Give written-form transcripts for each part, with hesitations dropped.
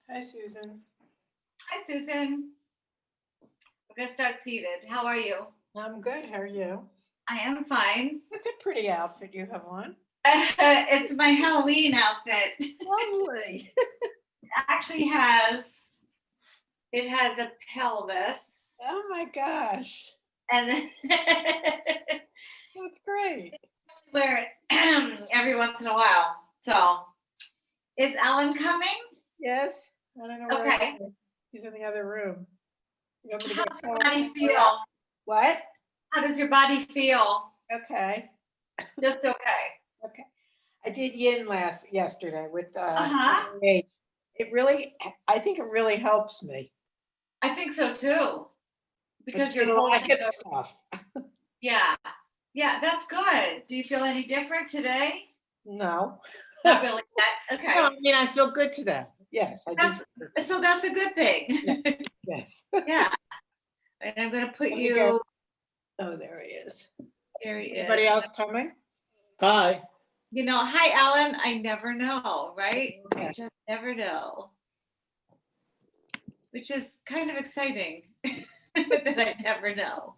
Hi, Susan. Hi, Susan. We're going to start seated. How are you? I'm good. How are you? I am fine. That's a pretty outfit you have on. It's my Halloween outfit. Lovely. It has a pelvis Oh my gosh. and That's great. wear it every once in a while. So, is Alan coming? Yes. I don't know where Okay. he is. He's in the other room. You want me to How get does your phone body number? feel? What? How does your body feel? Okay. Just okay. Okay. I did yin yesterday with Uh-huh. it really, I think it really helps me. I think so too. Because It's you're a lot holding of hip the, stuff. yeah. Yeah, that's good. Do you feel any different today? No. Not really yet. Okay. No, I mean, I feel good today. Yes, I do. That's a good thing. Yes. Yeah. And I'm going to put Let me go. you, Oh, there he is. there he Anybody is. else coming? Hi. Hi, Alan. I never know, right? Okay. I just never know. Which is kind of exciting that I never know.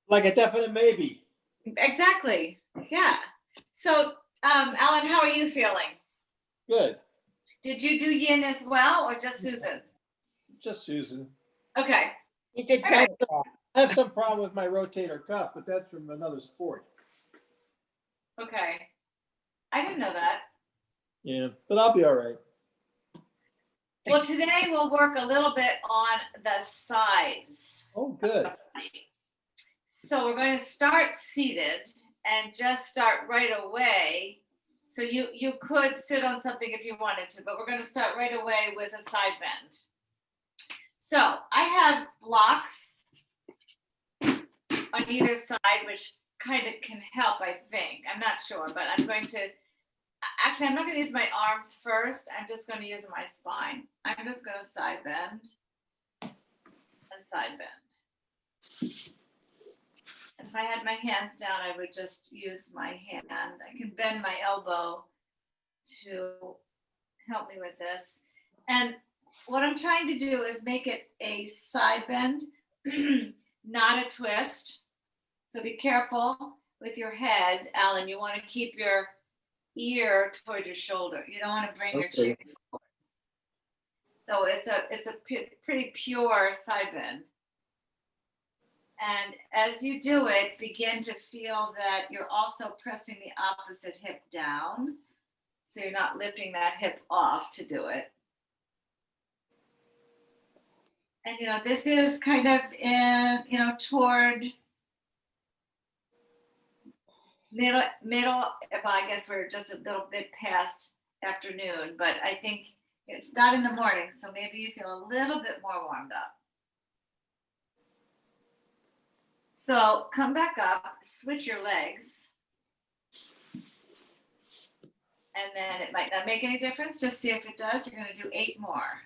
Like a definite maybe. Exactly. Yeah. So, Alan, how are you feeling? Good. Did you do yin as well or just Susan? Just Susan. Okay. He did All right. pickleball. I have some problem with my rotator cuff, but that's from another sport. Okay. I didn't know that. Yeah, but I'll be all right. Well, today we'll work a little bit on the sides. Oh, good. So we're going to start seated and just start right away. So you could sit on something if you wanted to, but we're going to start right away with a side bend. So I have blocks on either side, which kind of can help, I think. I'm not sure, but I'm not going to use my arms first. I'm just going to use my spine. I'm just going to side bend and side bend. If I had my hands down, I would just use my hand. I can bend my elbow to help me with this. And what I'm trying to do is make it a side bend, not a twist. So be careful with your head, Alan. You want to keep your ear toward your shoulder. You don't want to bring your chin forward. So it's a pretty pure side bend. And as you do it, begin to feel that you're also pressing the opposite hip down. So you're not lifting that hip off to do it. And, this is kind of toward middle, well, I guess we're just a little bit past afternoon, but I think it's not in the morning. So maybe you feel a little bit more warmed up. So come back up, switch your legs. And then it might not make any difference. Just see if it does. You're going to do 8 more.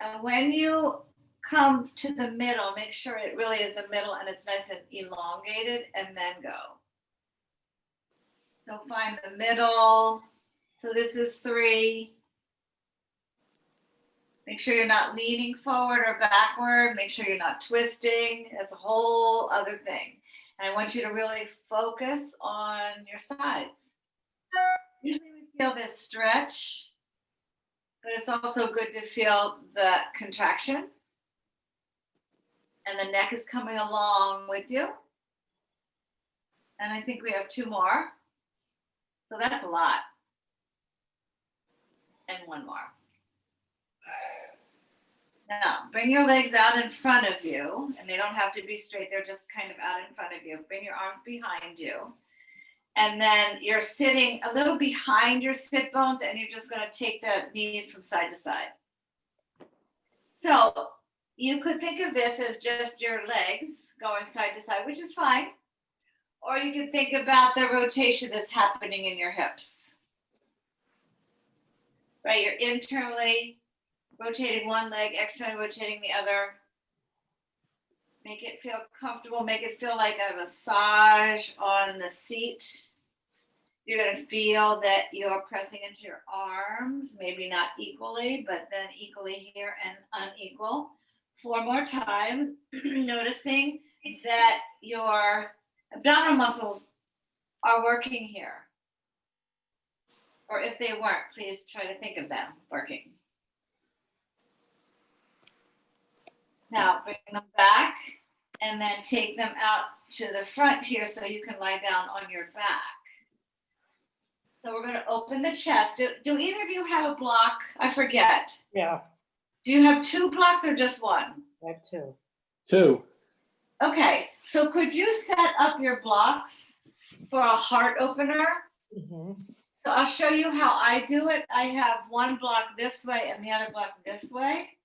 And when you come to the middle, make sure it really is the middle and it's nice and elongated, and then go. So find the middle. So this is 3. Make sure you're not leaning forward or backward. Make sure you're not twisting. That's a whole other thing. And I want you to really focus on your sides. Usually we feel this stretch, but it's also good to feel the contraction. And the neck is coming along with you. And I think we have 2 more. So that's a lot. And 1 more. Now, bring your legs out in front of you, and they don't have to be straight. They're just kind of out in front of you. Bring your arms behind you. And then you're sitting a little behind your sit bones, and you're just going to take the knees from side to side. So you could think of this as just your legs going side to side, which is fine. Or you could think about the rotation that's happening in your hips. Right, you're internally rotating one leg, externally rotating the other. Make it feel comfortable. Make it feel like a massage on the seat. You're gonna feel that you're pressing into your arms, maybe not equally, but then equally here and unequal. 4 more times, noticing that your abdominal muscles are working here. Or if they weren't, please try to think of them working. Now bring them back and then take them out to the front here so you can lie down on your back. So we're going to open the chest. Do either of you have a block? I forget. Yeah, Do you have 2 blocks or just 1? I have 2. 2. Okay, so could you set up your blocks for a heart opener? Mhm. So I'll show you how I do it. I have 1 block this way and the other block this way.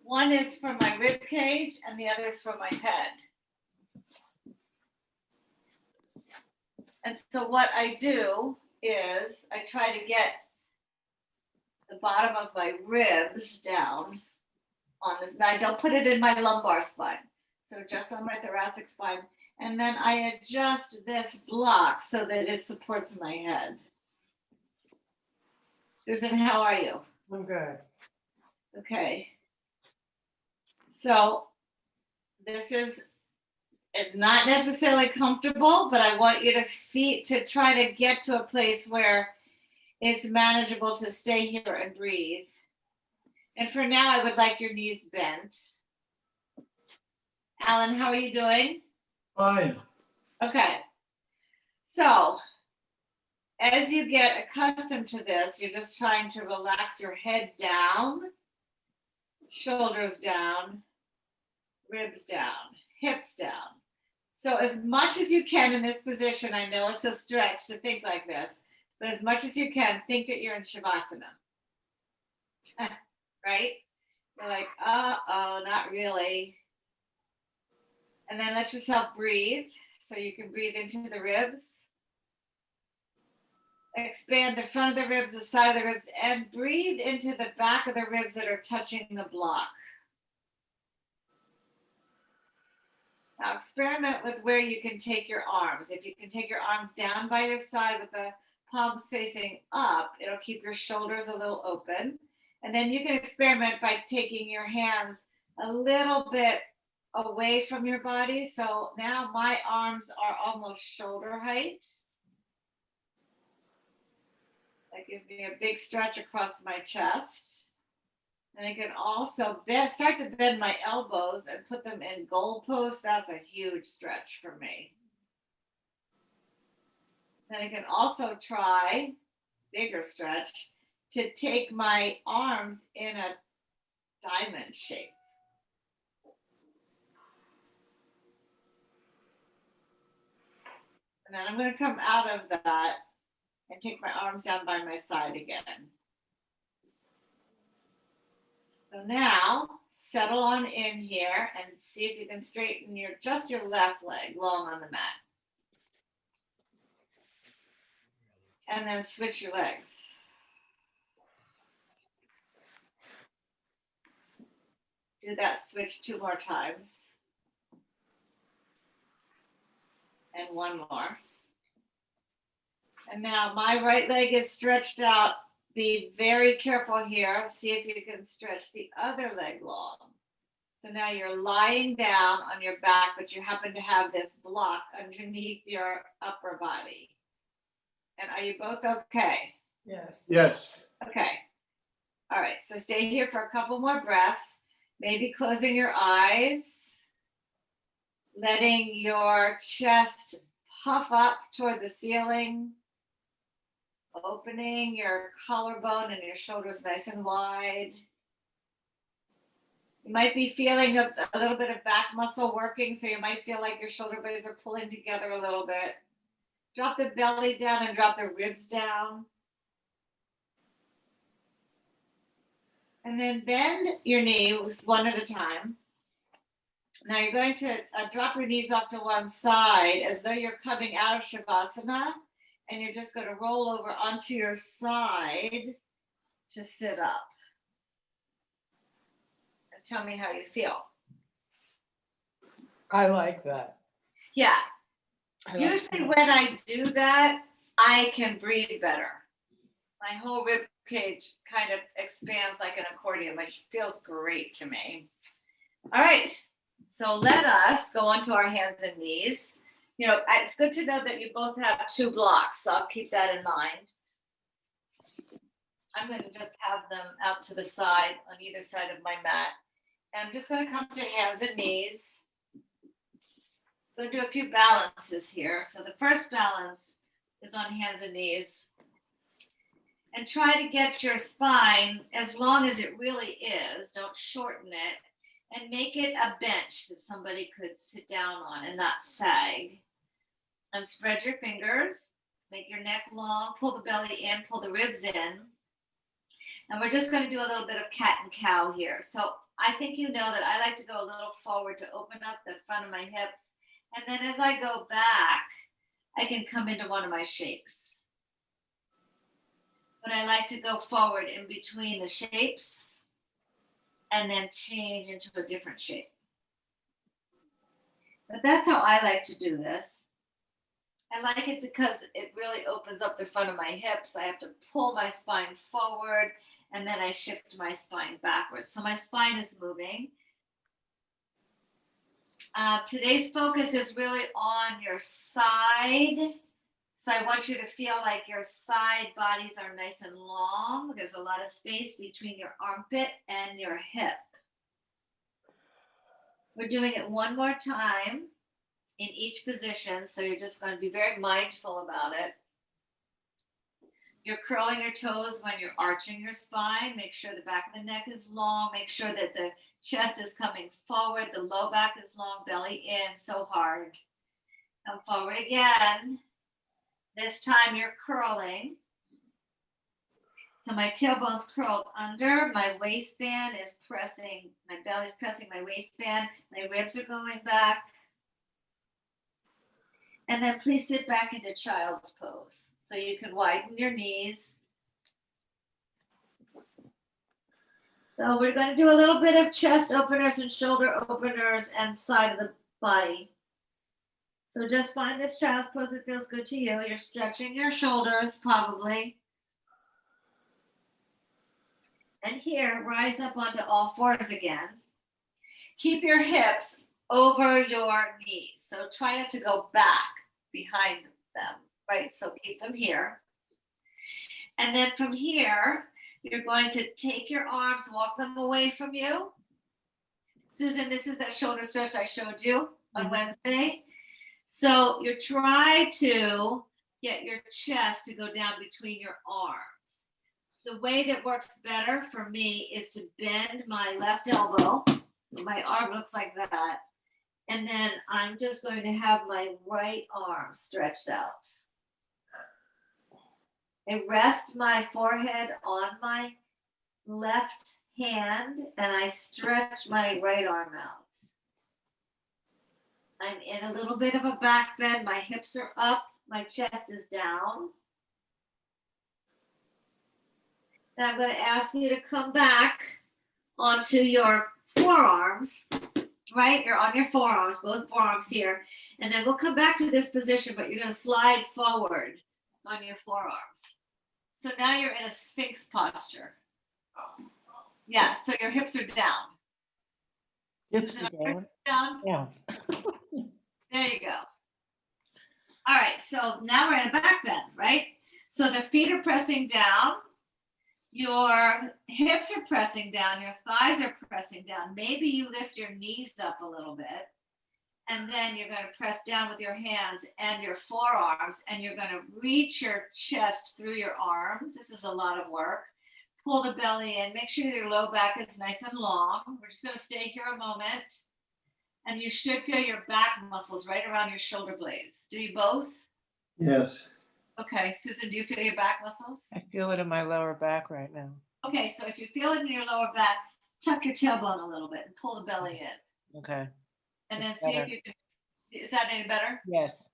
One is for my rib cage and the other is for my head. And so what I do is I try to get the bottom of my ribs down on this. Now I don't put it in my lumbar spine. So just on my thoracic spine. And then I adjust this block so that it supports my head. Susan, how are you? I'm good. Okay. So this is, it's not necessarily comfortable, but I want you to try to get to a place where it's manageable to stay here and breathe. And for now, I would like your knees bent. Alan, how are you doing? Fine. Okay. So as you get accustomed to this, you're just trying to relax your head down, shoulders down, ribs down, hips down. So as much as you can in this position, I know it's a stretch to think like this, but as much as you can, think that you're in Shavasana. Right? You're like, uh-oh, not really. And then let yourself breathe. So you can breathe into the ribs. Expand the front of the ribs, the side of the ribs, and breathe into the back of the ribs that are touching the block. Now experiment with where you can take your arms. If you can take your arms down by your side with the palms facing up, it'll keep your shoulders a little open. And then you can experiment by taking your hands a little bit away from your body. So now my arms are almost shoulder height. That gives me a big stretch across my chest. And I can also start to bend my elbows and put them in goal pose. That's a huge stretch for me. Then I can also try, bigger stretch, to take my arms in a diamond shape. And then I'm going to come out of that and take my arms down by my side again. So now settle on in here and see if you can straighten just your left leg long on the mat. And then switch your legs. Do that switch 2 more times. And 1 more. And now my right leg is stretched out. Be very careful here. See if you can stretch the other leg long. So now you're lying down on your back, but you happen to have this block underneath your upper body. And are you both okay? Yes. Yes. Okay. All right. So stay here for a couple more breaths. Maybe closing your eyes. Letting your chest puff up toward the ceiling. Opening your collarbone and your shoulders nice and wide. You might be feeling a little bit of back muscle working, so you might feel like your shoulder blades are pulling together a little bit. Drop the belly down and drop the ribs down. And then bend your knees 1 at a time. Now you're going to drop your knees off to one side as though you're coming out of Shavasana. And you're just going to roll over onto your side to sit up. And tell me how you feel. I like that. Yeah. I like Usually that. when I do that, I can breathe better. My whole rib cage kind of expands like an accordion, which feels great to me. All right, so let us go onto our hands and knees. You know, it's good to know that you both have 2 blocks, so I'll keep that in mind. I'm going to just have them out to the side on either side of my mat. And I'm just going to come to hands and knees. So I'm going to do a few balances here. So the first balance is on hands and knees. And try to get your spine as long as it really is. Don't shorten it. And make it a bench that somebody could sit down on and not sag. And spread your fingers. Make your neck long. Pull the belly in. Pull the ribs in. And we're just going to do a little bit of cat and cow here. So I think you know that I like to go a little forward to open up the front of my hips. And then as I go back, I can come into one of my shapes. But I like to go forward in between the shapes and then change into a different shape. But that's how I like to do this. I like it because it really opens up the front of my hips. I have to pull my spine forward and then I shift my spine backwards. So my spine is moving. Today's focus is really on your side. So I want you to feel like your side bodies are nice and long. There's a lot of space between your armpit and your hip. We're doing it one more time in each position. So you're just going to be very mindful about it. You're curling your toes when you're arching your spine. Make sure the back of the neck is long. Make sure that the chest is coming forward. The low back is long, belly in, so hard. Come forward again. This time you're curling. So my tailbone's curled under. My waistband is pressing, my belly's pressing my waistband. My ribs are going back. And then please sit back into child's pose. So you can widen your knees. So we're going to do a little bit of chest openers and shoulder openers and side of the body. So just find this child's pose that feels good to you. You're stretching your shoulders probably. And here, rise up onto all fours again. Keep your hips over your knees. So try not to go back behind them. Right, so keep them here. And then from here, you're going to take your arms, walk them away from you. Susan, this is that shoulder stretch I showed you on Wednesday. So you try to get your chest to go down between your arms. The way that works better for me is to bend my left elbow. My arm looks like that. And then I'm just going to have my right arm stretched out. I rest my forehead on my left hand and I stretch my right arm out. I'm in a little bit of a back bend. My hips are up. My chest is down. And I'm going to ask you to come back onto your forearms, right? You're on your forearms, both forearms here. And then we'll come back to this position, but you're going to slide forward on your forearms. So now you're in a Sphinx posture. Yeah, so your hips are down. Hips are down. Down? Yeah. There you go. All right, so now we're in a back bend, right? So the feet are pressing down. Your hips are pressing down. Your thighs are pressing down. Maybe you lift your knees up a little bit. And then you're going to press down with your hands and your forearms, and you're going to reach your chest through your arms. This is a lot of work. Pull the belly in. Make sure your low back is nice and long. We're just going to stay here a moment. And you should feel your back muscles right around your shoulder blades. Do you both? Yes. Okay, Susan, do you feel your back muscles? I feel it in my lower back right now. Okay, so if you feel it in your lower back, tuck your tailbone a little bit and pull the belly in. Okay. And then That's see better. if you can, is that any better? Yes.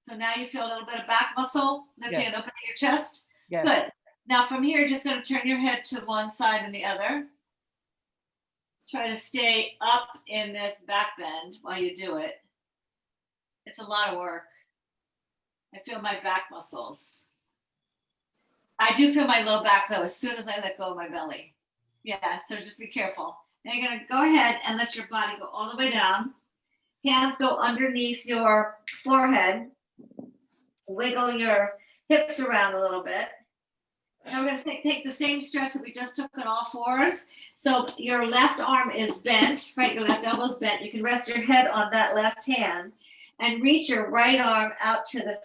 So now you feel a little bit of back muscle lifting Yes. and opening your chest. Yes. Good. Now from here, you're just going to turn your head to one side and the other. Try to stay up in this back bend while you do it. It's a lot of work. I feel my back muscles. I do feel my low back though, as soon as I let go of my belly. Yeah, so just be careful. Now you're gonna go ahead and let your body go all the way down. Hands go underneath your forehead. Wiggle your hips around a little bit. Now we're gonna take the same stretch that we just took on all fours. So your left arm is bent, right? Your left elbow's bent. You can rest your head on that left hand and reach your right arm out to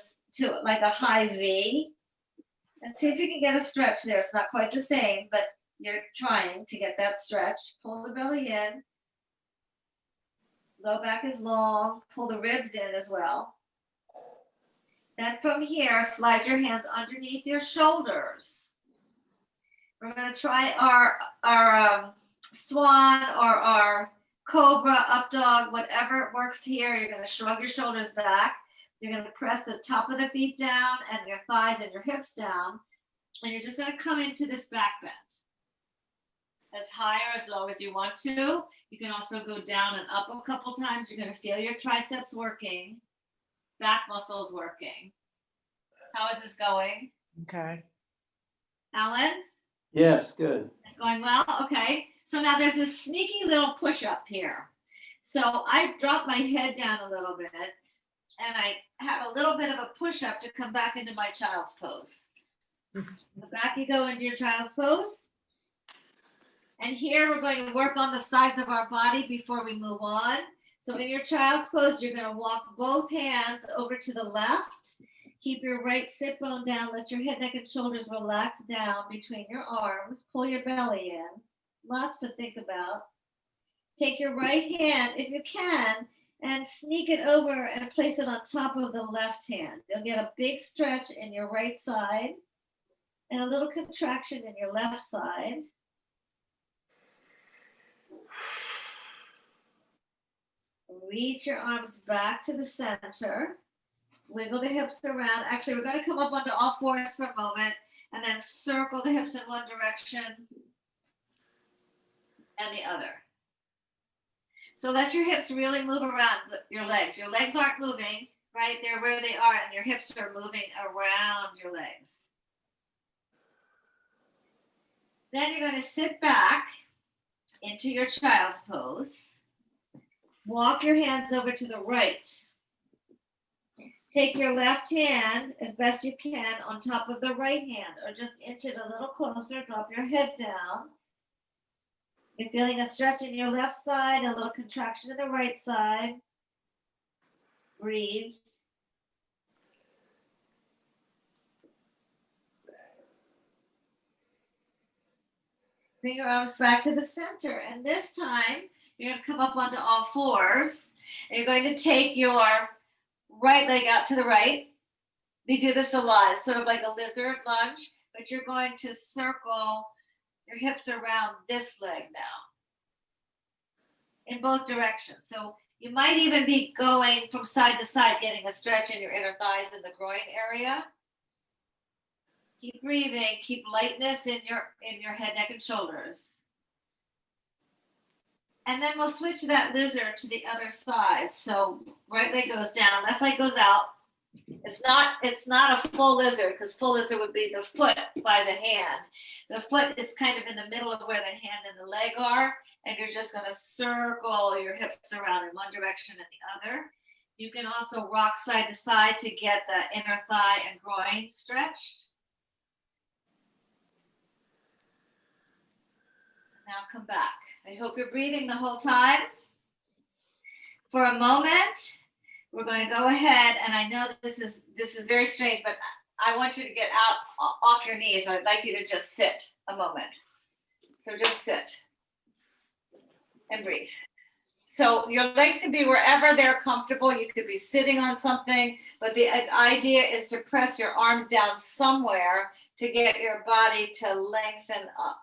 like a high V. And see if you can get a stretch there. It's not quite the same, but you're trying to get that stretch. Pull the belly in. Low back is long. Pull the ribs in as well. Then from here, slide your hands underneath your shoulders. We're going to try our swan or our cobra, up dog, whatever works here. You're going to shrug your shoulders back. You're going to press the top of the feet down and your thighs and your hips down. And you're just going to come into this back bend. As high or as low as you want to. You can also go down and up a couple times. You're going to feel your triceps working, back muscles working. How is this going? Okay. Alan? Yes, good. It's going well? Okay. So now there's this sneaky little push up here. So I dropped my head down a little bit and I have a little bit of a push up to come back into my child's pose. So back you go into your child's pose. And here we're going to work on the sides of our body before we move on. So in your child's pose, you're going to walk both hands over to the left. Keep your right sit bone down. Let your head, neck, and shoulders relax down between your arms. Pull your belly in. Lots to think about. Take your right hand, if you can, and sneak it over and place it on top of the left hand. You'll get a big stretch in your right side and a little contraction in your left side. Reach your arms back to the center. Wiggle the hips around. Actually, we're going to come up onto all fours for a moment and then circle the hips in one direction and the other. So let your hips really move around your legs. Your legs aren't moving, right? They're where they are, and your hips are moving around your legs. Then you're going to sit back into your child's pose. Walk your hands over to the right. Take your left hand as best you can on top of the right hand, or just inch it a little closer. Drop your head down. You're feeling a stretch in your left side, a little contraction in the right side. Breathe. Bring your arms back to the center, and this time you're going to come up onto all fours. And you're going to take your right leg out to the right. We do this a lot. It's sort of like a lizard lunge, but you're going to circle your hips around this leg now in both directions. So you might even be going from side to side, getting a stretch in your inner thighs and the groin area. Keep breathing. Keep lightness in your head, neck, and shoulders. And then we'll switch that lizard to the other side. So right leg goes down, left leg goes out. It's not a full lizard, because full lizard would be the foot by the hand. The foot is kind of in the middle of where the hand and the leg are, and you're just going to circle your hips around in one direction and the other. You can also rock side to side to get the inner thigh and groin stretched. Now come back. I hope you're breathing the whole time. For a moment, we're going to go ahead, and I know this is very strange, but I want you to get out off your knees. I'd like you to just sit a moment. So just sit and breathe. So your legs can be wherever they're comfortable. You could be sitting on something, but the idea is to press your arms down somewhere to get your body to lengthen up.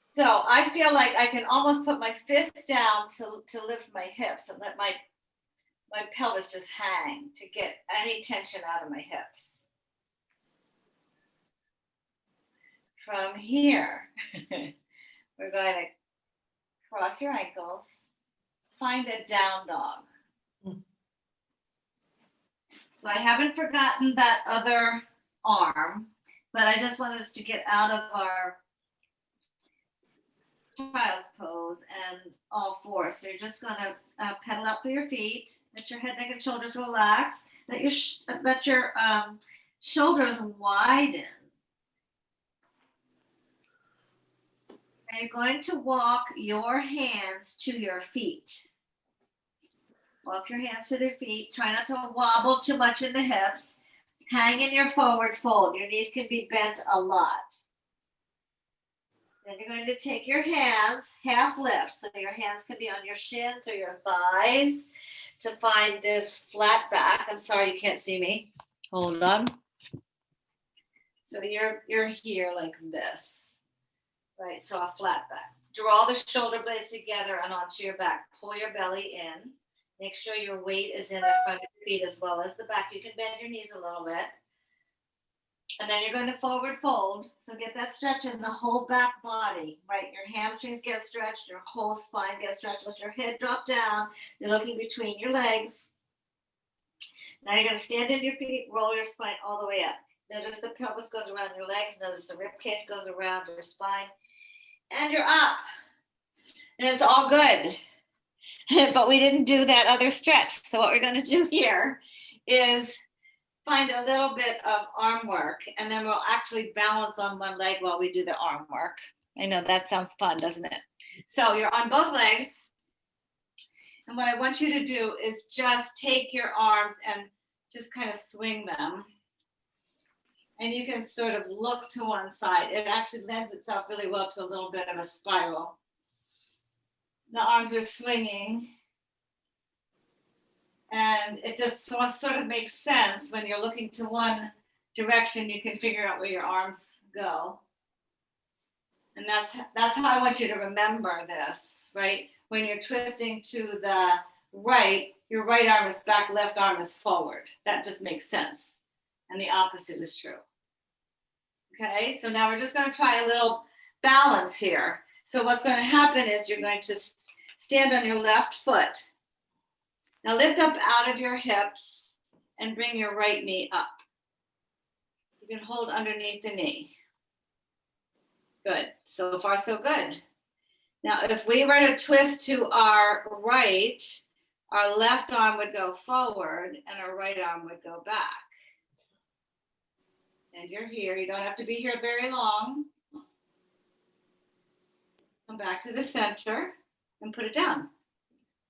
So I feel like I can almost put my fists down to lift my hips and let my pelvis just hang to get any tension out of my hips. From here, we're going to cross your ankles, find a down dog. So I haven't forgotten that other arm, but I just want us to get out of our child's pose and all fours. So you're just gonna pedal out through your feet, let your head, neck, and shoulders relax, let your shoulders widen. And you're going to walk your hands to your feet. Walk your hands to their feet. Try not to wobble too much in the hips. Hang in your forward fold. Your knees can be bent a lot. Then you're going to take your hands, half lift. So your hands can be on your shins or your thighs to find this flat back. I'm sorry you can't see me. Hold on. So you're here like this, right? So a flat back. Draw the shoulder blades together and onto your back. Pull your belly in. Make sure your weight is in the front of your feet as well as the back. You can bend your knees a little bit. And then you're going to forward fold. So get that stretch in the whole back body, right? Your hamstrings get stretched, your whole spine gets stretched. Let your head drop down. You're looking between your legs. Now you're going to stand in your feet, roll your spine all the way up. Notice the pelvis goes around your legs. Notice the rib cage goes around your spine. And you're up. And it's all good. But we didn't do that other stretch. So what we're going to do here is find a little bit of arm work, and then we'll actually balance on one leg while we do the arm work. I know that sounds fun, doesn't it? So you're on both legs. And what I want you to do is just take your arms and just kind of swing them. And you can sort of look to one side. It actually lends itself really well to a little bit of a spiral. The arms are swinging. And it just sort of makes sense when you're looking to one direction, you can figure out where your arms go. And that's how I want you to remember this, right? When you're twisting to the right, your right arm is back, left arm is forward. That just makes sense. And the opposite is true. Okay, so now we're just going to try a little balance here. So what's going to happen is you're going to stand on your left foot. Now lift up out of your hips and bring your right knee up. You can hold underneath the knee. Good, so far so good. Now if we were to twist to our right, our left arm would go forward and our right arm would go back. And you're here, you don't have to be here very long. Come back to the center and put it down.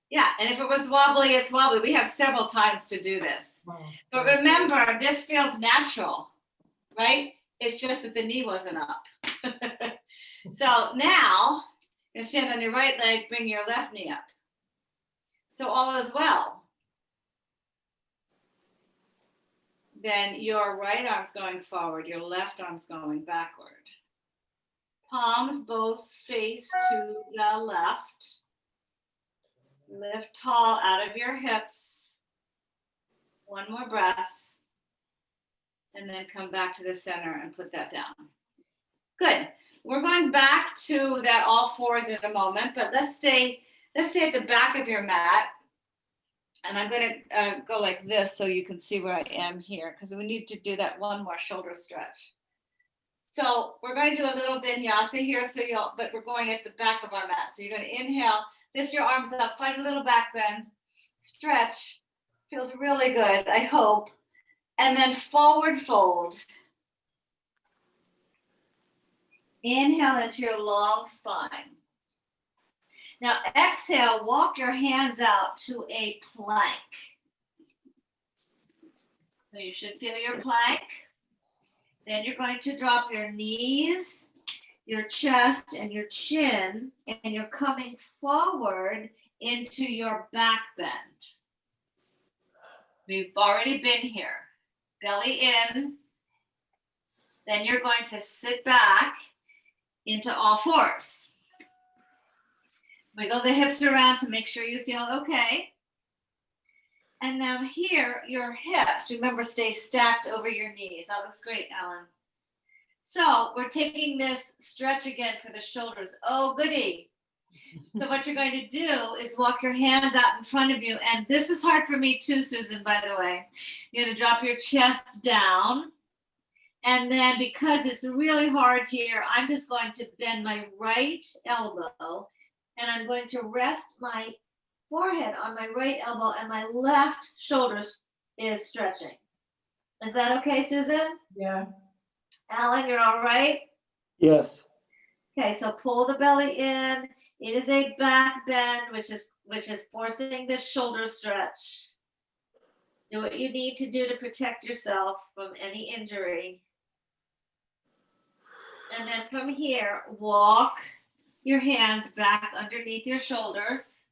Yeah, and if it was wobbly, it's wobbly. We have several times to do this. Wow. But remember, this feels natural, right? It's just that the knee wasn't up. So now, you're going to stand on your right leg, bring your left knee up. So all is well. Then your right arm's going forward, your left arm's going backward. Palms both face to the left. Lift tall out of your hips. One more breath. And then come back to the center and put that down. Good. We're going back to that all fours in a moment, but let's stay at the back of your mat. And I'm going to go like this so you can see where I am here, because we need to do that one more shoulder stretch. So we're going to do a little vinyasa here, but we're going at the back of our mat. So you're going to inhale, lift your arms up, find a little back bend, stretch. Feels really good, I hope. And then forward fold. Inhale into your long spine. Now exhale, walk your hands out to a plank. So you should feel your plank. Then you're going to drop your knees, your chest, and your chin, and you're coming forward into your back bend. We've already been here. Belly in. Then you're going to sit back into all fours. Wiggle the hips around to make sure you feel okay. And now here, your hips, remember, stay stacked over your knees. That looks great, Ellen. So we're taking this stretch again for the shoulders. Oh, goody. So what you're going to do is walk your hands out in front of you. And this is hard for me too, Susan, by the way. You're going to drop your chest down. And then because it's really hard here, I'm just going to bend my right elbow and I'm going to rest my forehead on my right elbow and my left shoulder is stretching. Is that okay, Susan? Yeah. Alan, you're all right? Yes. Okay, so pull the belly in. It is a back bend, which is forcing this shoulder stretch. Do what you need to do to protect yourself from any injury. And then from here, walk your hands back underneath your shoulders.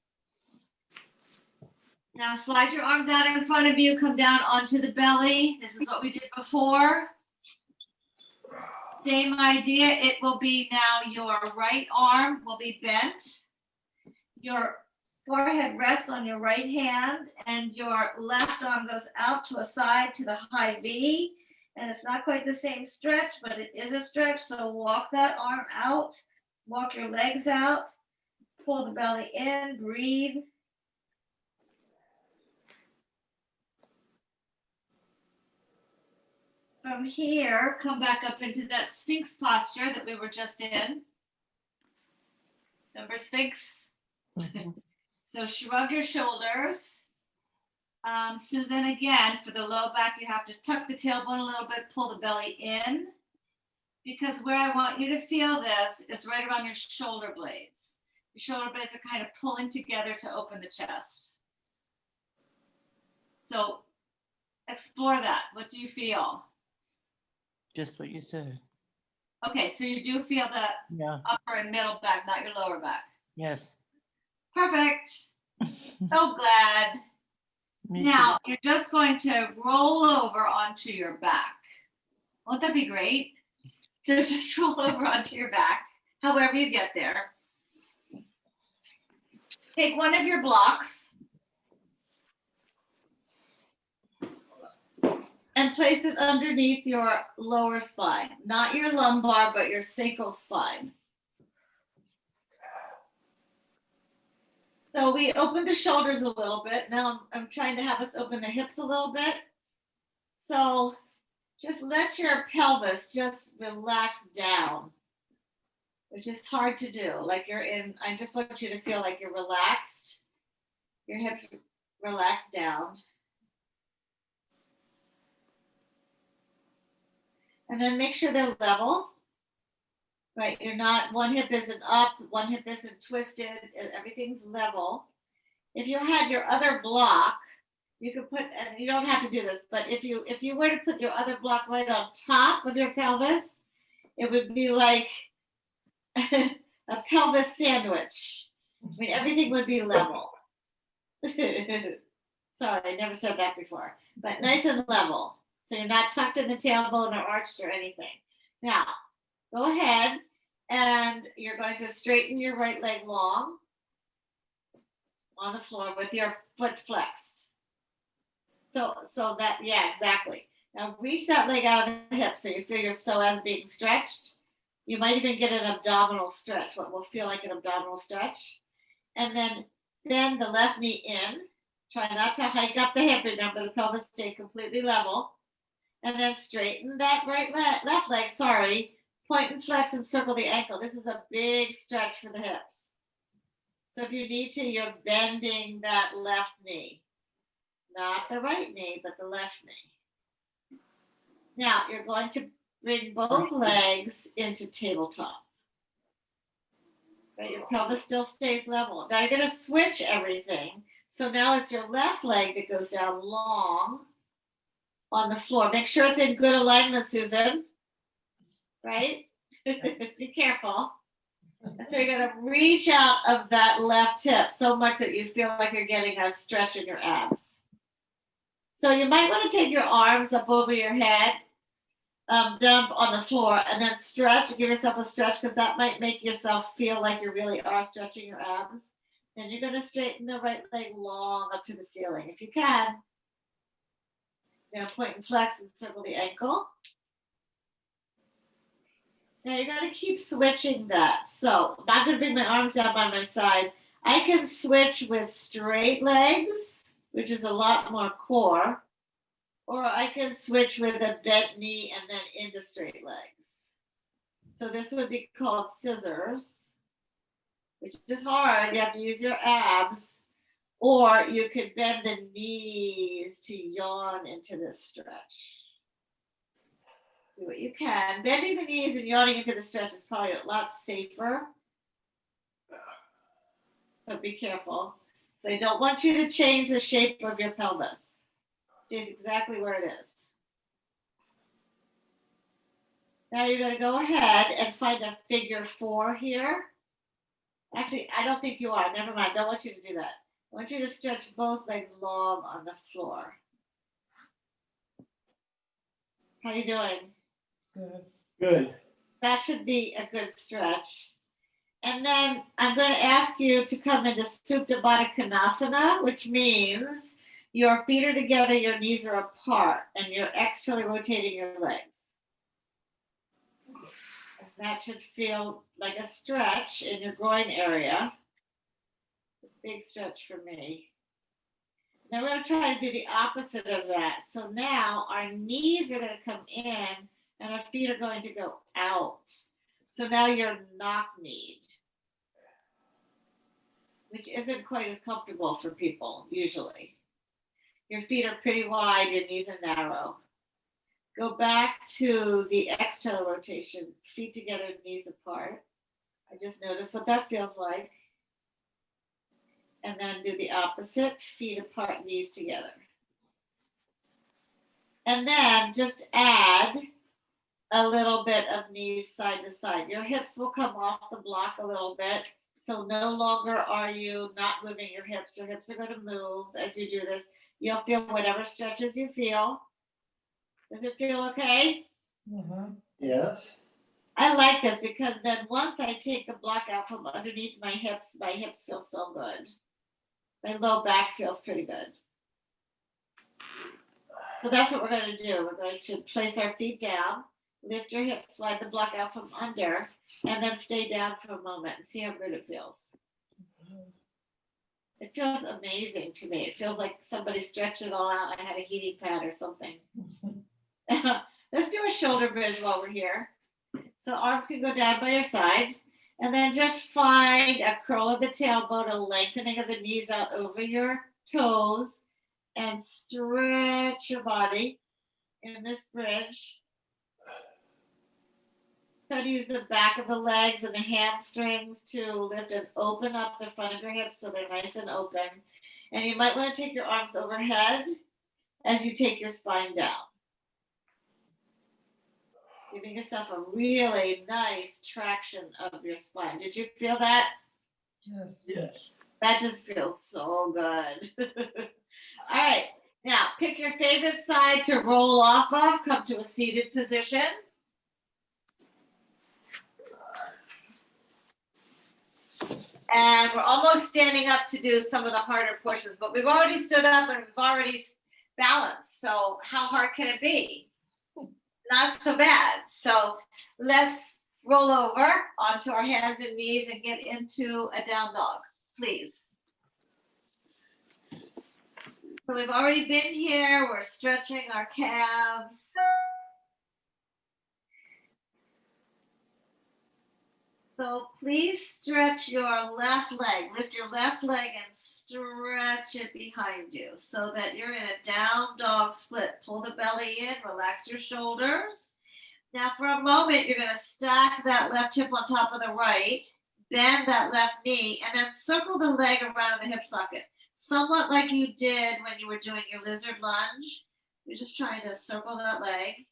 Now slide your arms out in front of you, come down onto the belly. This is what we did before. Same idea, it will be now your right arm will be bent. Your forehead rests on your right hand and your left arm goes out to a side to the high V. And it's not quite the same stretch, but it is a stretch. So walk that arm out, walk your legs out, pull the belly in, breathe. From here, come back up into that Sphinx posture that we were just in. Remember Sphinx? So shrug your shoulders. Susan, again, for the low back, you have to tuck the tailbone a little bit, pull the belly in. Because where I want you to feel this is right around your shoulder blades. Your shoulder blades are kind of pulling together to open the chest. So explore that. What do you feel? Just what you said. Okay, so you do feel the Yeah. upper and middle back, not your lower back. Yes. Perfect. So glad. Me Now, you're just going to roll over onto your back. Won't that be great? So just roll over onto your back, however you get there. Take one of your blocks and place it underneath your lower spine, not your lumbar, but your sacral spine. So we opened the shoulders a little bit. Now I'm trying to have us open the hips a little bit. So just let your pelvis just relax down, which is hard to do. Like you're in, I just want you to feel like you're relaxed. Your hips relax down. And then make sure they're level. Right, you're not, one hip isn't up, one hip isn't twisted, everything's level. If you had your other block, you could put, and you don't have to do this, but if you were to put your other block right on top of your pelvis, it would be like a pelvis sandwich. I mean, everything would be level. Sorry, I never said that before, but nice and level. So you're not tucked in the tailbone or arched or anything. Now, go ahead and you're going to straighten your right leg long on the floor with your foot flexed. So that, yeah, exactly. Now reach that leg out of the hip so you feel your psoas being stretched. You might even get an abdominal stretch, what will feel like an abdominal stretch. And then bend the left knee in. Try not to hike up the hip. Remember, the pelvis stay completely level. And then straighten that left leg, point and flex and circle the ankle. This is a big stretch for the hips. So if you need to, you're bending that left knee. Not the right knee, but the left knee. Now you're going to bring both legs into tabletop. Right, your pelvis still stays level. Now you're going to switch everything. So now it's your left leg that goes down long on the floor. Make sure it's in good alignment, Susan. Right? Be careful. And so you're going to reach out of that left hip so much that you feel like you're getting a stretch in your abs. So you might want to take your arms up over your head, dump on the floor, and then stretch. Give yourself a stretch because that might make yourself feel like you really are stretching your abs. Then you're going to straighten the right leg long up to the ceiling. If you can, you're going to point and flex and circle the ankle. Now you're gonna keep switching that. So I'm not gonna bring my arms down by my side. I can switch with straight legs, which is a lot more core, or I can switch with a bent knee and then into straight legs. So this would be called scissors, which is hard. You have to use your abs, or you could bend the knees to yawn into this stretch. Do what you can. Bending the knees and yawning into the stretch is probably a lot safer. So be careful. So I don't want you to change the shape of your pelvis. It stays exactly where it is. Now you're going to go ahead and find a figure 4 here. Actually, I don't think you are. Never mind. Don't want you to do that. I want you to stretch both legs long on the floor. How you doing? Good. That should be a good stretch. And then I'm going to ask you to come into Supta Baddha Konasana, which means your feet are together, your knees are apart, and you're externally rotating your legs. That should feel like a stretch in your groin area. Big stretch for me. Now we're going to try to do the opposite of that. So now our knees are going to come in and our feet are going to go out. So now you're knock-kneed, which isn't quite as comfortable for people usually. Your feet are pretty wide, your knees are narrow. Go back to the external rotation, feet together, knees apart. I just noticed what that feels like. And then do the opposite, feet apart, knees together. And then just add a little bit of knees side to side. Your hips will come off the block a little bit. So no longer are you not moving your hips. Your hips are going to move as you do this. You'll feel whatever stretches you feel. Does it feel okay? Yes. I like this because then once I take the block out from underneath my hips feel so good. My low back feels pretty good. So that's what we're going to do. We're going to place our feet down, lift your hips, slide the block out from under, and then stay down for a moment and see how good it feels. It feels amazing to me. It feels like somebody stretched it all out. I had a heating pad or something. Let's do a shoulder bridge while we're here. So arms can go down by your side. And then just find a curl of the tailbone, a lengthening of the knees out over your toes, and stretch your body in this bridge. Try to use the back of the legs and the hamstrings to lift and open up the front of your hips so they're nice and open. And you might want to take your arms overhead as you take your spine down. Giving yourself a really nice traction of your spine. Did you feel that? Yes. That just feels so good. All right, now pick your favorite side to roll off of. Come to a seated position. And we're almost standing up to do some of the harder pushes, but we've already stood up and we've already balanced. So how hard can it be? Not so bad. So let's roll over onto our hands and knees and get into a down dog, please. So we've already been here. We're stretching our calves. So please stretch your left leg. Lift your left leg and stretch it behind you so that you're in a down dog split. Pull the belly in, relax your shoulders. Now for a moment, you're going to stack that left hip on top of the right, bend that left knee, and then circle the leg around the hip socket. Somewhat like you did when you were doing your lizard lunge. You're just trying to circle that leg.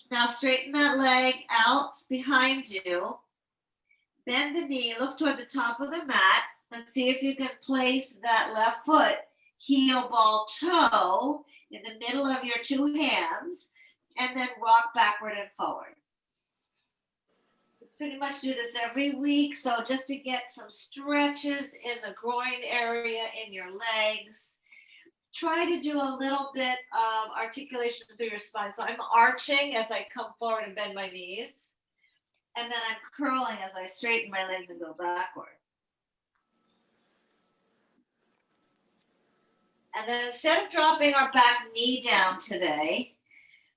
Now straighten that leg out behind you. Bend the knee, look toward the top of the mat, and see if you can place that left foot, heel ball toe, in the middle of your two hands, and then rock backward and forward. We pretty much do this every week, so just to get some stretches in the groin area, in your legs. try to do a little bit of articulation through your spine. So I'm arching as I come forward and bend my knees. And then I'm curling as I straighten my legs and go backward. And then instead of dropping our back knee down today,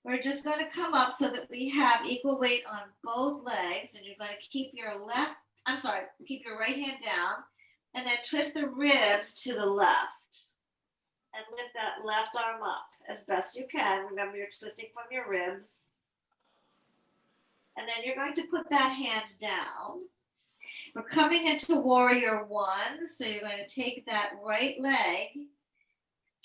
we're just going to come up so that we have equal weight on both legs. And you're going to keep your keep your right hand down and then twist the ribs to the left. And lift that left arm up as best you can. Remember, you're twisting from your ribs. And then you're going to put that hand down. We're coming into warrior one. So you're going to take that right leg,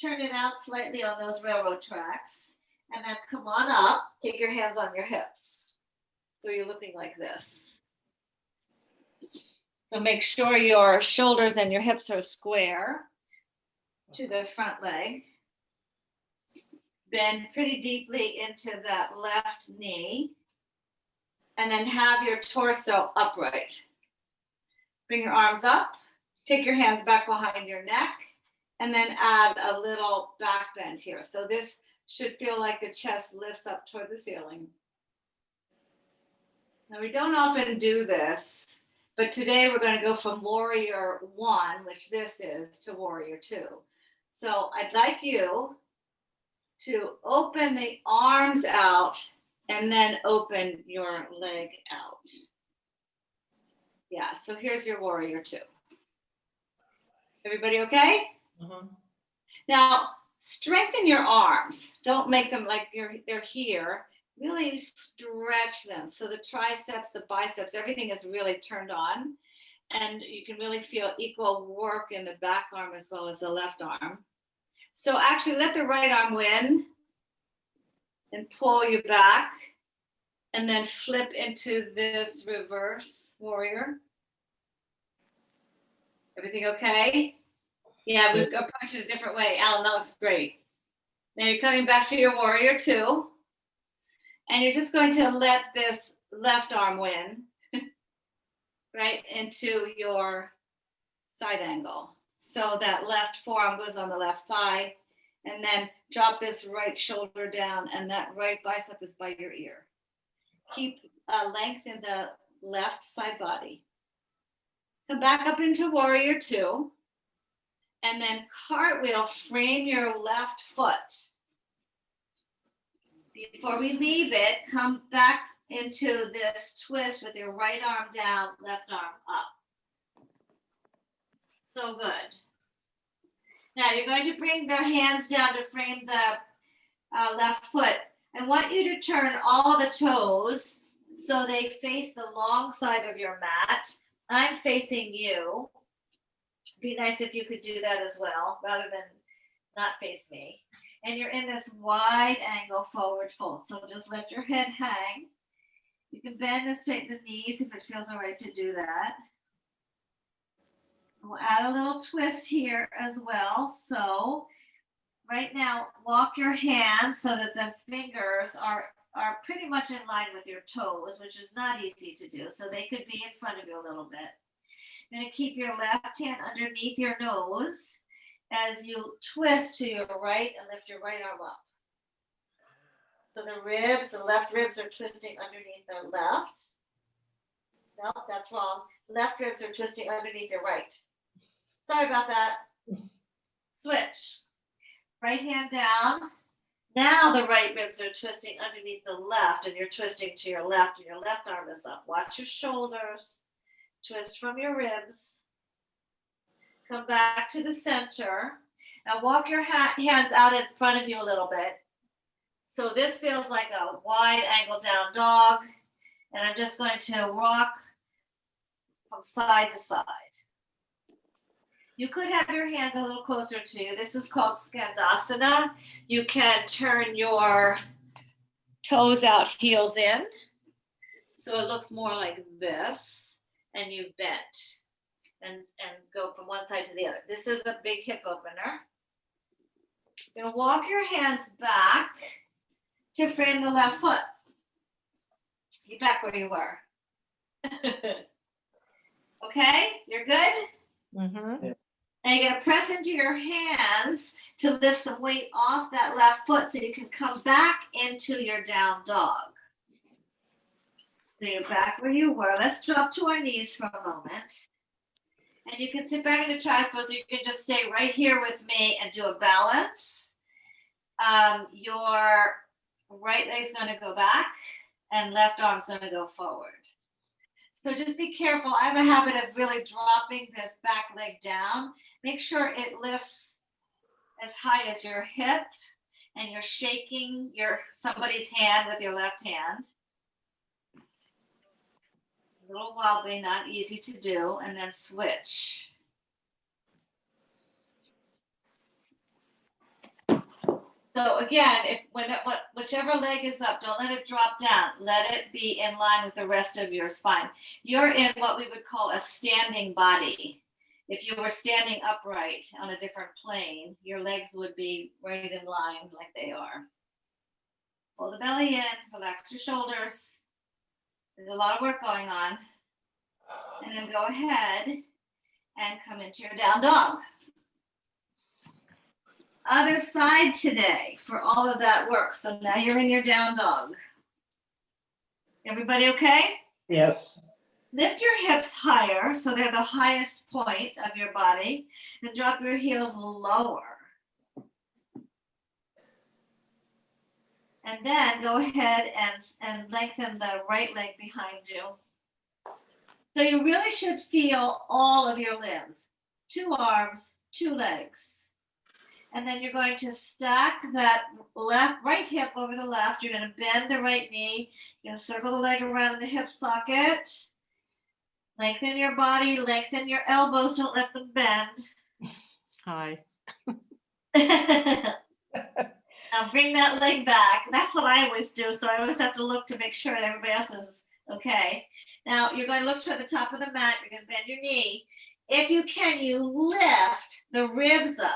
turn it out slightly on those railroad tracks, and then come on up. Take your hands on your hips. So you're looking like this. So make sure your shoulders and your hips are square to the front leg. Bend pretty deeply into that left knee. And then have your torso upright. Bring your arms up. Take your hands back behind your neck. And then add a little back bend here. So this should feel like the chest lifts up toward the ceiling. Now we don't often do this, but today we're going to go from warrior one, which this is, to warrior two. So I'd like you to open the arms out and then open your leg out. Yeah, so here's your warrior two. Everybody okay? Mhm. Now, strengthen your arms. Don't make them like they're here. Really stretch them. So the triceps, the biceps, everything is really turned on. And you can really feel equal work in the back arm as well as the left arm. So actually let the right arm win and pull you back. And then flip into this reverse warrior. Everything okay? Yeah, we've approached it a different way. Alan, that looks great. Now you're coming back to your warrior two. And you're just going to let this left arm win, right, into your side angle. So that left forearm goes on the left thigh. And then drop this right shoulder down, and that right bicep is by your ear. Keep length in the left side body. Come back up into warrior two. And then cartwheel, frame your left foot. Before we leave it, come back into this twist with your right arm down, left arm up. So good. Now you're going to bring the hands down to frame the left foot. I want you to turn all the toes so they face the long side of your mat. I'm facing you. Be nice if you could do that as well, rather than not face me. And you're in this wide angle forward fold. So just let your head hang. You can bend and straighten the knees if it feels all right to do that. We'll add a little twist here as well. So right now, walk your hands so that the fingers are pretty much in line with your toes, which is not easy to do. So they could be in front of you a little bit. You're going to keep your left hand underneath your nose as you twist to your right and lift your right arm up. So the left ribs are twisting underneath the left. No, that's wrong. Left ribs are twisting underneath your right. Sorry about that. Switch. Right hand down. Now the right ribs are twisting underneath the left, and you're twisting to your left, and your left arm is up. Watch your shoulders. Twist from your ribs. Come back to the center. Now walk your hands out in front of you a little bit. So this feels like a wide angle down dog. And I'm just going to rock from side to side. You could have your hands a little closer to you. This is called Skandasana. You can turn your toes out, heels in. So it looks more like this. And you've bent and go from one side to the other. This is a big hip opener. You're going to walk your hands back to frame the left foot. Get back where you were. Okay, you're good? Mm-hmm. And you're gonna press into your hands to lift some weight off that left foot so you can come back into your down dog. So you're back where you were. Let's drop to our knees for a moment. And you can sit back in the child's pose. You can just stay right here with me and do a balance. Your right leg's gonna go back and left arm's gonna go forward. So just be careful. I have a habit of really dropping this back leg down. Make sure it lifts as high as your hip and you're shaking somebody's hand with your left hand. A little wobbly, not easy to do, and then switch. So again, whichever leg is up, don't let it drop down. Let it be in line with the rest of your spine. You're in what we would call a standing body. If you were standing upright on a different plane, your legs would be right in line like they are. Pull the belly in, relax your shoulders. There's a lot of work going on. And then go ahead and come into your down dog. Other side today for all of that work. So now you're in your down dog. Everybody okay? Yes. Lift your hips higher so they're the highest point of your body and drop your heels lower. And then go ahead and lengthen the right leg behind you. So you really should feel all of your limbs, 2 arms, 2 legs. And then you're going to stack that right hip over the left. You're going to bend the right knee. You're going to circle the leg around in the hip socket. Lengthen your body, lengthen your elbows. Don't let them bend. Hi. Now bring that leg back. That's what I always do. So I always have to look to make sure that everybody else is okay. Now you're going to look toward the top of the mat. You're going to bend your knee. If you can, you lift the ribs up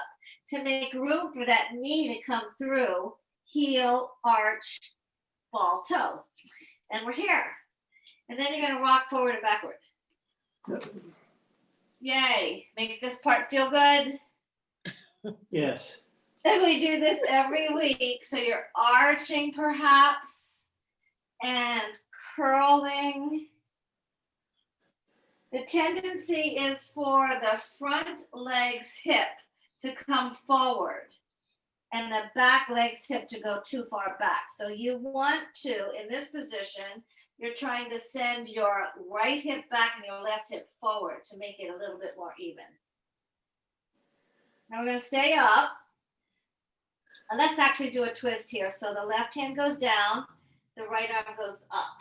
to make room for that knee to come through, heel, arch, ball, toe. And we're here. And then you're going to rock forward and backward. Yay. Make this part feel good. Yes. And we do this every week. So you're arching perhaps and curling. The tendency is for the front leg's hip to come forward and the back leg's hip to go too far back. So you want to, in this position, you're trying to send your right hip back and your left hip forward to make it a little bit more even. Now we're going to stay up. And let's actually do a twist here. So the left hand goes down, the right arm goes up.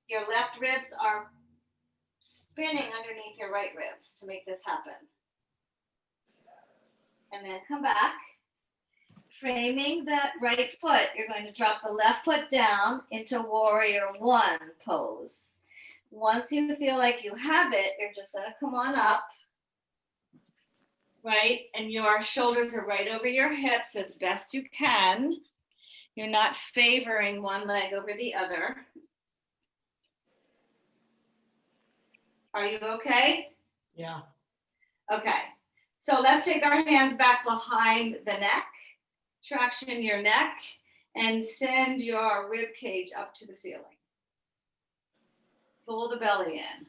Your left ribs are spinning underneath your right ribs to make this happen. And then come back. Framing that right foot, you're going to drop the left foot down into warrior 1 pose. Once you feel like you have it, you're just going to come on up, right? And your shoulders are right over your hips as best you can. You're not favoring one leg over the other. Are you okay? Yeah. Okay. So let's take our hands back behind the neck, traction your neck, and send your rib cage up to the ceiling. Pull the belly in.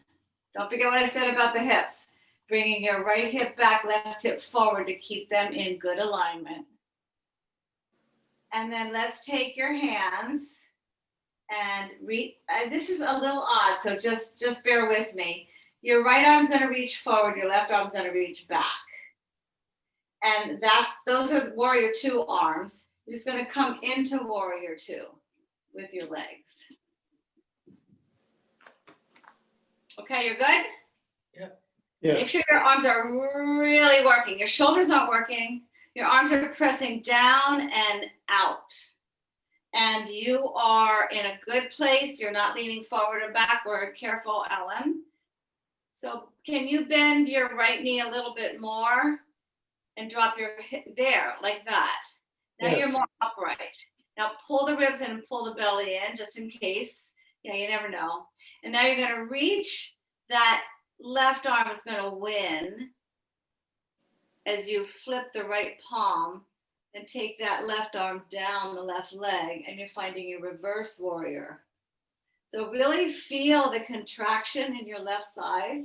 Don't forget what I said about the hips. Bringing your right hip back, left hip forward to keep them in good alignment. And then let's take your hands and reach. This is a little odd, so just bear with me. Your right arm's going to reach forward, your left arm's going to reach back. And those are warrior 2 arms. You're just going to come into warrior 2 with your legs. Okay, you're good? Yep. Make Yes. sure your arms are really working. Your shoulders aren't working. Your arms are pressing down and out. And you are in a good place. You're not leaning forward or backward. Careful, Ellen. So can you bend your right knee a little bit more and drop your hip there, like that? Now Yes. you're more upright. Now pull the ribs in and pull the belly in, just in case. Yeah, you never know. And now you're going to reach. That left arm is going to win. as you flip the right palm and take that left arm down the left leg, and you're finding your reverse warrior. So really feel the contraction in your left side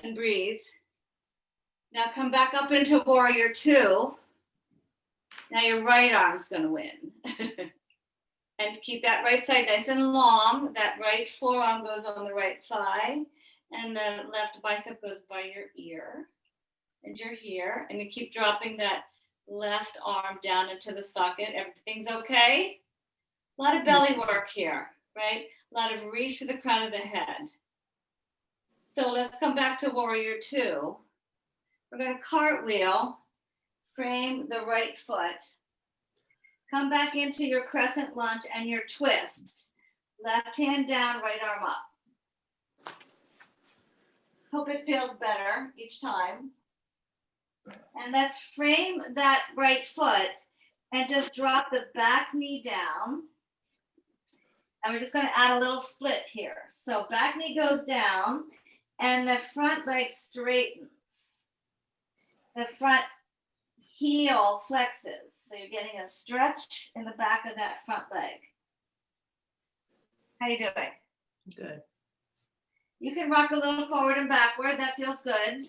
and breathe. Now come back up into warrior two. Now your right arm's going to win. And keep that right side nice and long. That right forearm goes on the right thigh, and the left bicep goes by your ear. And you're here, and you keep dropping that left arm down into the socket. Everything's okay? A lot of belly work here, right? A lot of reach to the crown of the head. So let's come back to warrior two. We're going to cartwheel, frame the right foot. Come back into your crescent lunge and your twist. Left hand down, right arm up. Hope it feels better each time. And let's frame that right foot and just drop the back knee down. And we're just going to add a little split here. So back knee goes down and the front leg straightens. The front heel flexes. So you're getting a stretch in the back of that front leg. How you doing? Good. You can rock a little forward and backward. That feels good.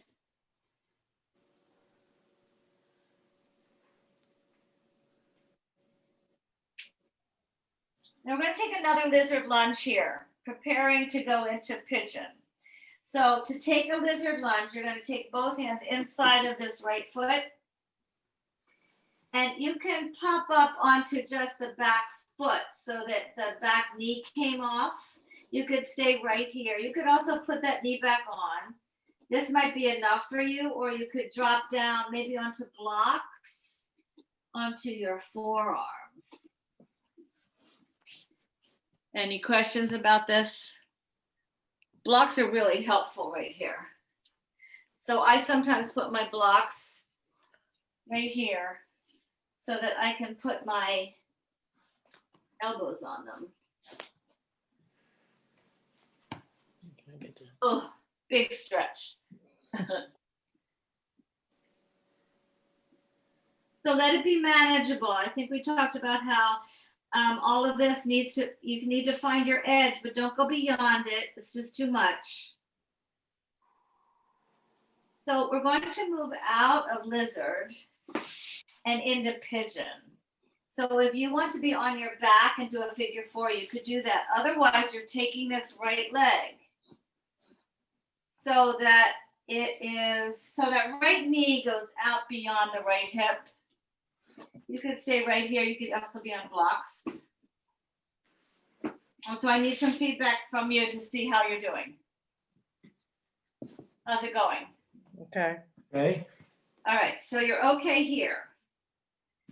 Now we're going to take another lizard lunge here, preparing to go into pigeon. So to take a lizard lunge, you're going to take both hands inside of this right foot. And you can pop up onto just the back foot so that the back knee came off. You could stay right here. You could also put that knee back on. This might be enough for you, or you could drop down maybe onto blocks, onto your forearms. Any questions about this? Blocks are really helpful right here. So I sometimes put my blocks right here so that I can put my elbows on them. Oh, big stretch. So let it be manageable. I think we talked about how all of this you need to find your edge, but don't go beyond it. It's just too much. So we're going to move out of lizard and into pigeon. So if you want to be on your back and do a figure four, you could do that. Otherwise, you're taking this right leg so that that right knee goes out beyond the right hip. You could stay right here. You could also be on blocks. And so I need some feedback from you to see how you're doing. How's it going? Okay. Okay. All right, so you're okay here.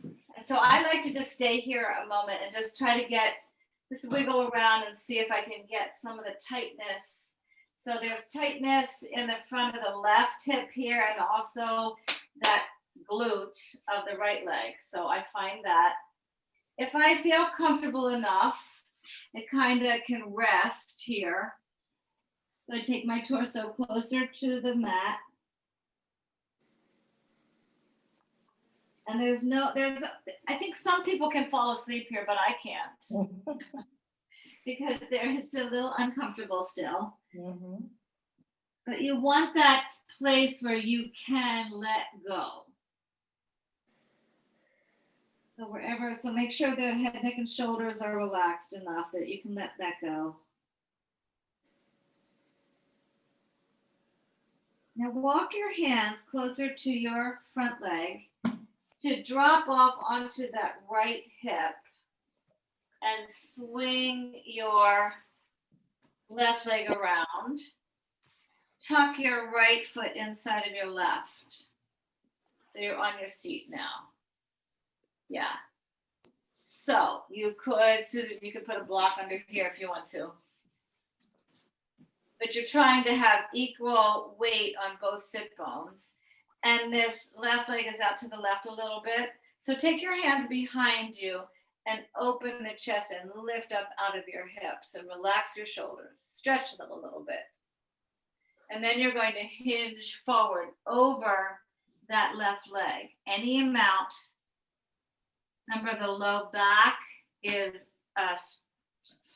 And so I like to just stay here a moment and just try to just wiggle around and see if I can get some of the tightness. So there's tightness in the front of the left hip here and also that glute of the right leg. So I find that if I feel comfortable enough, it kind of can rest here. So I take my torso closer to the mat. And I think some people can fall asleep here, but I can't because they're still a little uncomfortable still. Mm-hmm. But you want that place where you can let go. So make sure the head, neck, and shoulders are relaxed enough that you can let that go. Now walk your hands closer to your front leg to drop off onto that right hip and swing your left leg around. Tuck your right foot inside of your left. So you're on your seat now. Yeah. So you could, Susan, you could put a block under here if you want to. But you're trying to have equal weight on both sit bones. And this left leg is out to the left a little bit. So take your hands behind you and open the chest and lift up out of your hips and relax your shoulders. Stretch them a little bit. And then you're going to hinge forward over that left leg, any amount. Remember, the low back is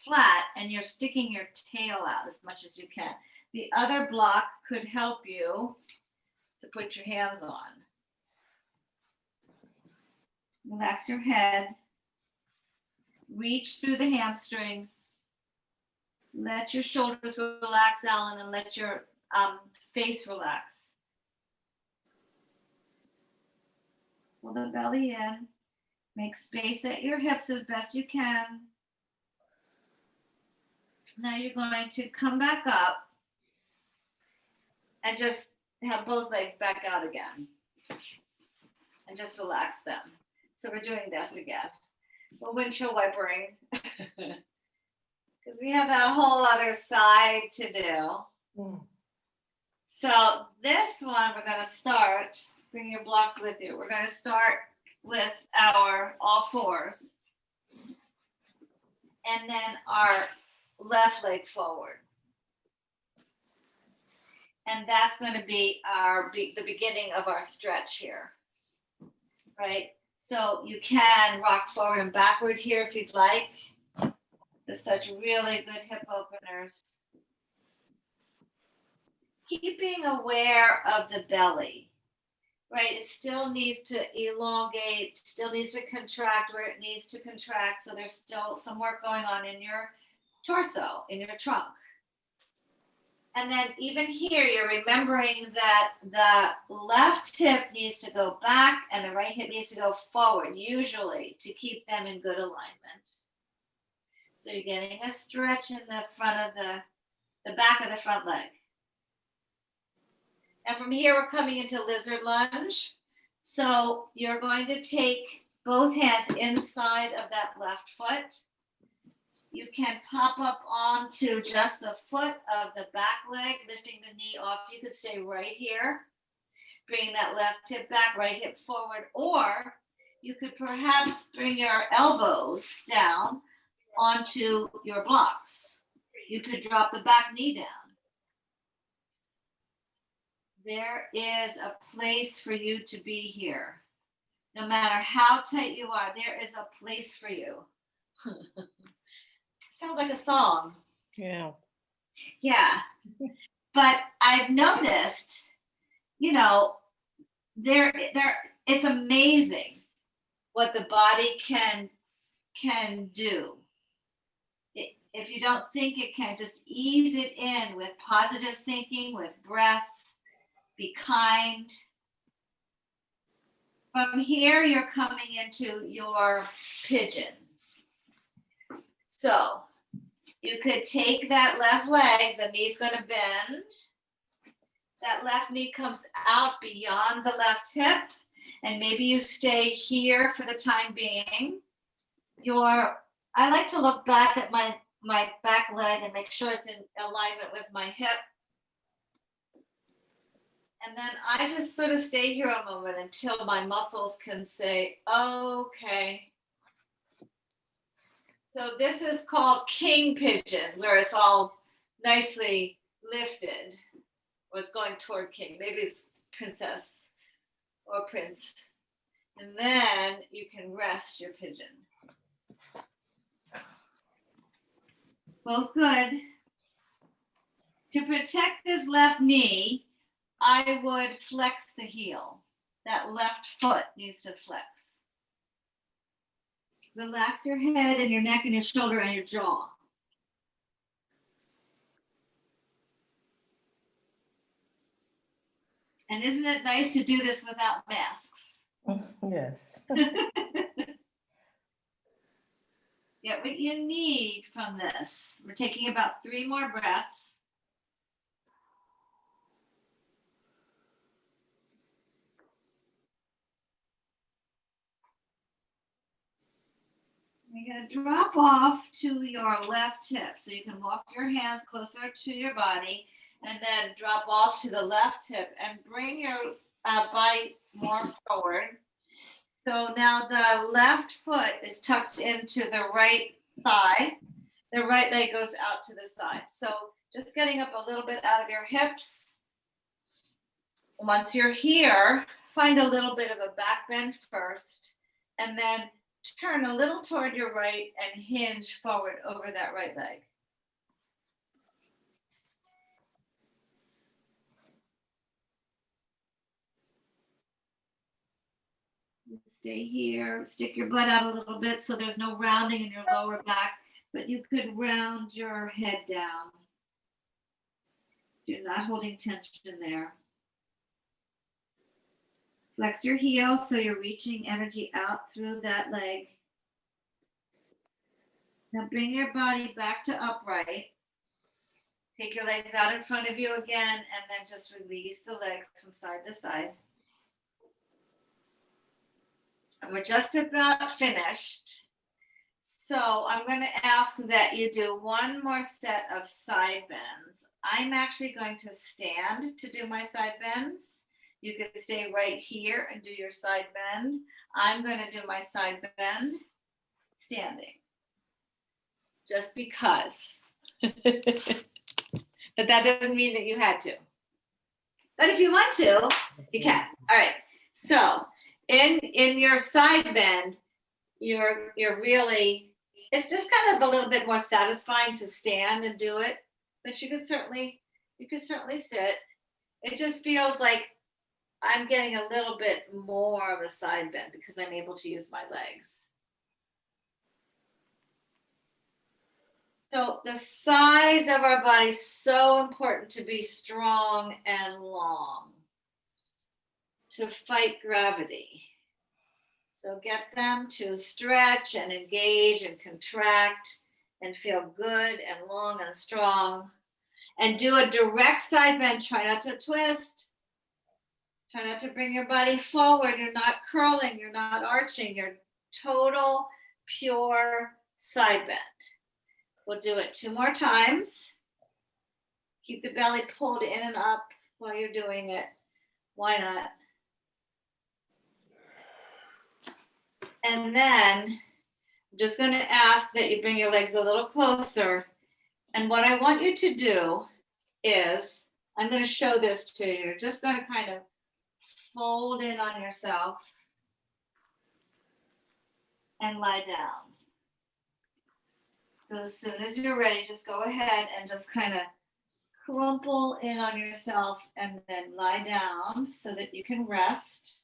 flat and you're sticking your tail out as much as you can. The other block could help you to put your hands on. Relax your head. Reach through the hamstring. Let your shoulders relax, Alan, and let your face relax. Pull the belly in. Make space at your hips as best you can. Now you're going to come back up and just have both legs back out again. And just relax them. So we're doing this again. The windshield wipering. Because we have that whole other side to do. So this one, we're going to start, bring your blocks with you. We're going to start with our all fours. And then our left leg forward. And that's going to be the beginning of our stretch here. Right? So you can rock forward and backward here if you'd like. So such really good hip openers. Keeping aware of the belly, right? It still needs to elongate, still needs to contract where it needs to contract. So there's still some work going on in your torso, in your trunk. And then even here, you're remembering that the left hip needs to go back and the right hip needs to go forward, usually to keep them in good alignment. So you're getting a stretch in the front of the back of the front leg. And from here, we're coming into lizard lunge. So you're going to take both hands inside of that left foot. You can pop up onto just the foot of the back leg, lifting the knee off. You could stay right here, bringing that left hip back, right hip forward, or you could perhaps bring your elbows down onto your blocks. You could drop the back knee down. There is a place for you to be here. No matter how tight you are, there is a place for you. Sounds like a song. Yeah. Yeah. But I've noticed, you know, it's amazing what the body can do. If you don't think it can, just ease it in with positive thinking, with breath, be kind. From here, you're coming into your pigeon. So you could take that left leg, the knee's going to bend. That left knee comes out beyond the left hip, and maybe you stay here for the time being. I like to look back at my back leg and make sure it's in alignment with my hip. And then I just sort of stay here a moment until my muscles can say, okay. So this is called king pigeon, where it's all nicely lifted, or it's going toward king. Maybe it's princess or prince. And then you can rest your pigeon. Both good. To protect this left knee, I would flex the heel. That left foot needs to flex. Relax your head and your neck and your shoulder and your jaw. And isn't it nice to do this without masks? Yes. Get what you need from this. We're taking about 3 more breaths. You're going to drop off to your left hip. So you can walk your hands closer to your body and then drop off to the left hip and bring your body more forward. So now the left foot is tucked into the right thigh. The right leg goes out to the side. So Just getting up a little bit out of your hips. Once you're here, find a little bit of a back bend first, and then turn a little toward your right and hinge forward over that right leg. Stay here, stick your butt out a little bit so there's no rounding in your lower back, but you could round your head down. So you're not holding tension there. Flex your heel so you're reaching energy out through that leg. Now bring your body back to upright. Take your legs out in front of you again, and then just release the legs from side to side. And we're just about finished. So I'm going to ask that you do one more set of side bends. I'm actually going to stand to do my side bends. You could stay right here and do your side bend. I'm going to do my side bend standing. Just because. But that doesn't mean that you had to. But if you want to, you can. All right. So in your side bend, you're really, it's just kind of a little bit more satisfying to stand and do it, but you could certainly sit. It just feels like I'm getting a little bit more of a side bend because I'm able to use my legs. So the size of our body is so important to be strong and long, to fight gravity. So get them to stretch and engage and contract and feel good and long and strong. And do a direct side bend. Try not to twist. Try not to bring your body forward. You're not curling. You're not arching. You're total, pure side bend. We'll do it 2 more times. Keep the belly pulled in and up while you're doing it. Why not? And then I'm just going to ask that you bring your legs a little closer. And what I want you to do is, I'm going to show this to you. You're just going to kind of fold in on yourself and lie down. So as soon as you're ready, just go ahead and just kind of crumple in on yourself and then lie down so that you can rest.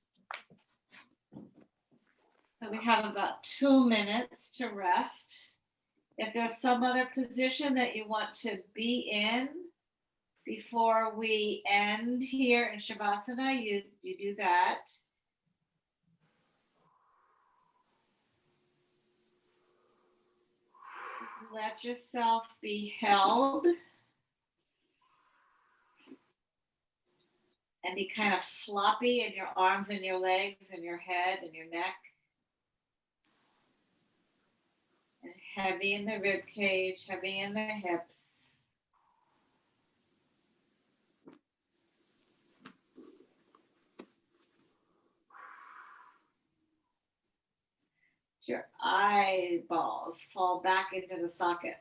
So we have about 2 minutes to rest. If there's some other position that you want to be in before we end here in Shavasana, you do that. Just let yourself be held and be kind of floppy in your arms and your legs and your head and your neck. And heavy in the rib cage, heavy in the hips. Your eyeballs fall back into the sockets.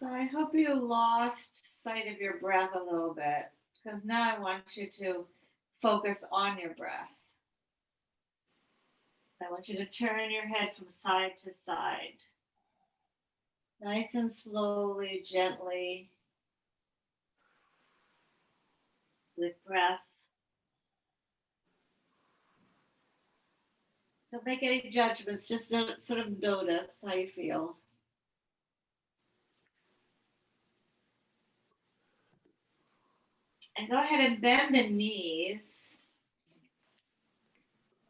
So I hope you lost sight of your breath a little bit, because now I want you to focus on your breath. I want you to turn your head from side to side. Nice and slowly, gently, with breath. Don't make any judgments, just sort of notice how you feel. And go ahead and bend the knees.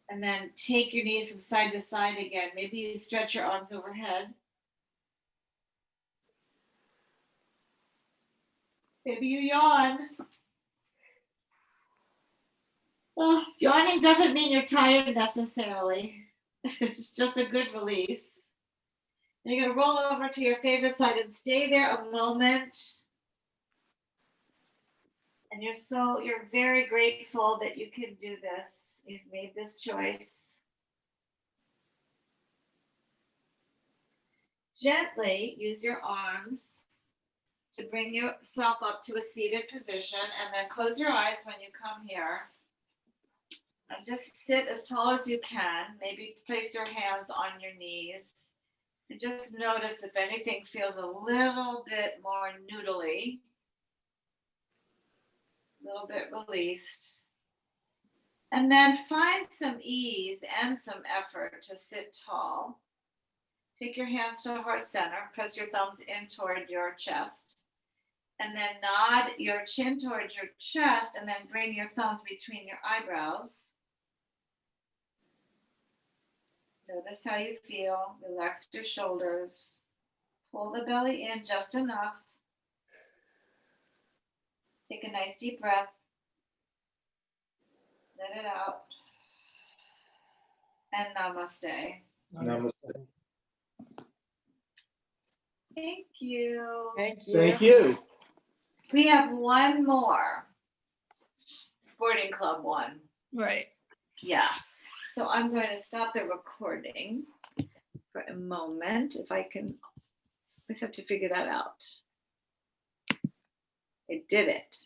And then take your knees from side to side again. Maybe you stretch your arms overhead. Maybe you yawn. Well, yawning doesn't mean you're tired necessarily. It's just a good release. And you're gonna roll over to your favorite side and stay there a moment. And you're very grateful that you can do this. You've made this choice. Gently use your arms to bring yourself up to a seated position, and then close your eyes when you come here. And just sit as tall as you can. Maybe place your hands on your knees. And just notice if anything feels a little bit more noodly, a little bit released. And then find some ease and some effort to sit tall. Take your hands to heart center, press your thumbs in toward your chest. And then nod your chin towards your chest, and then bring your thumbs between your eyebrows. Notice how you feel. Relax your shoulders. Pull the belly in just enough. Take a nice deep breath. Let it out. And namaste. Namaste. Thank you. Thank you. Thank you. We have one more. Sporting Club one. Right. Yeah. So I'm going to stop the recording for a moment. If I can, I just have to figure that out. It did it.